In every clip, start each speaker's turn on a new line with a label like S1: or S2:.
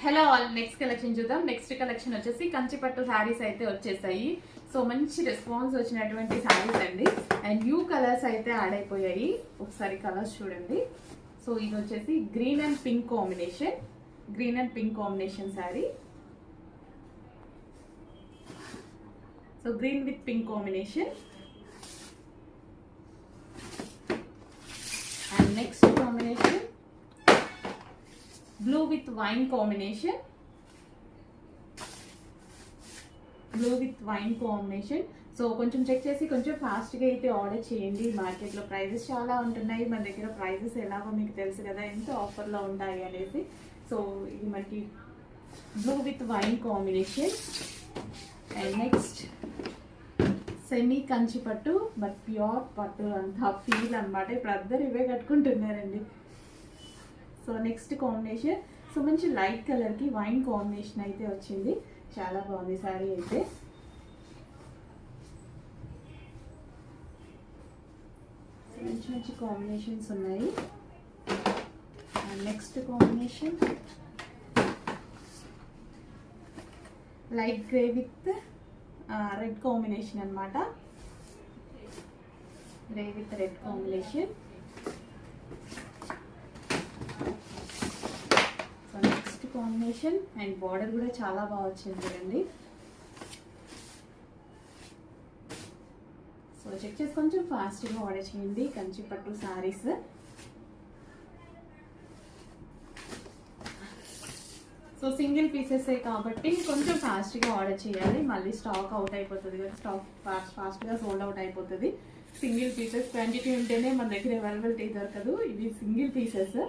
S1: Hello all, next collection చూద్దాం. Next collection వచ్చేసి కంచిపట్టు శారీస్ అయితే వచ్చేసాయి. సో మంచి రెస్పాన్స్ వచ్చినటువంటి శారీస్ అండి. అండ్ న్యూ కలర్స్ అయితే యాడ్ అయిపోయాయి. ఒకసారి కలర్స్ చూడండి. సో ఇది వచ్చేసి green and pink combination sari. So green with pink combination. And next combination blue with wine combination. So కొంచెం చెక్ చేసి కొంచెం ఫాస్ట్గా అయితే ఆర్డర్ చేయండి. మార్కెట్లో ప్రైజెస్ చాలా ఉంటున్నాయి, మన దగ్గర ప్రైజెస్ ఎలాగో మీకు తెలుసు కదా, ఎంత ఆఫర్లో ఉంటాయి అనేసి. సో ఇది మనకి blue with wine combination. And next semi Kanchi పట్టు, బట్ ప్యూర్ పట్టు అంత ఫీల్ అనమాట. ఇప్పుడు అందరు ఇవే కట్టుకుంటున్నారండి. సో నెక్స్ట్ కాంబినేషన్, సో మంచి లైట్ కలర్కి వైన్ కాంబినేషన్ అయితే వచ్చింది. చాలా బాగుంది శారీ అయితే. మంచి మంచి కాంబినేషన్స్ ఉన్నాయి. Next combination light grey with red combination అనమాట. Grey with red combination. Combination and border కూడా చాలా బాగా వచ్చింది కదండి. సో చెక్ చేసి కొంచెం ఫాస్ట్గా ఆర్డర్ చేయండి కంచి పట్టు శారీస్. సో సింగిల్ పీసెస్ కాబట్టి కొంచెం ఫాస్ట్గా ఆర్డర్ చేయాలి, మళ్ళీ స్టాక్ అవుట్ అయిపోతుంది కదా, స్టాక్ ఫాస్ట్గా సోల్డ్ అవుట్ అయిపోతుంది. సింగిల్ పీసెస్ క్వాంటిటీ ఉంటేనే మన దగ్గర అవైలబిలిటీ దొరకదు. ఇవి సింగిల్ పీసెస్.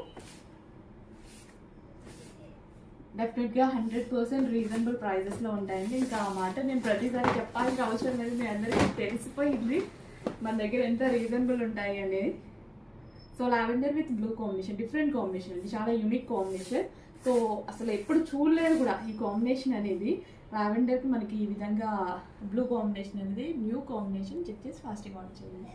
S1: డెఫినెట్గా 100% రీజనబుల్ ప్రైజెస్లో ఉంటాయండి. ఇంకా ఆ మాట నేను ప్రతిసారి చెప్పాల్సిన అవసరం లేదు, మీ అందరికీ తెలిసిపోయింది మన దగ్గర ఎంత రీజనబుల్ ఉంటాయి అనేది. So lavender with blue combination, different combination, ఇది చాలా యూనిక్ కాంబినేషన్. సో అసలు ఎప్పుడు చూడలేదు కూడా ఈ కాంబినేషన్ అనేది. లావెండర్కి మనకి ఈ విధంగా బ్లూ కాంబినేషన్ అనేది న్యూ కాంబినేషన్. చెక్ చేసి ఫాస్ట్గా ఆర్డర్ చేయండి.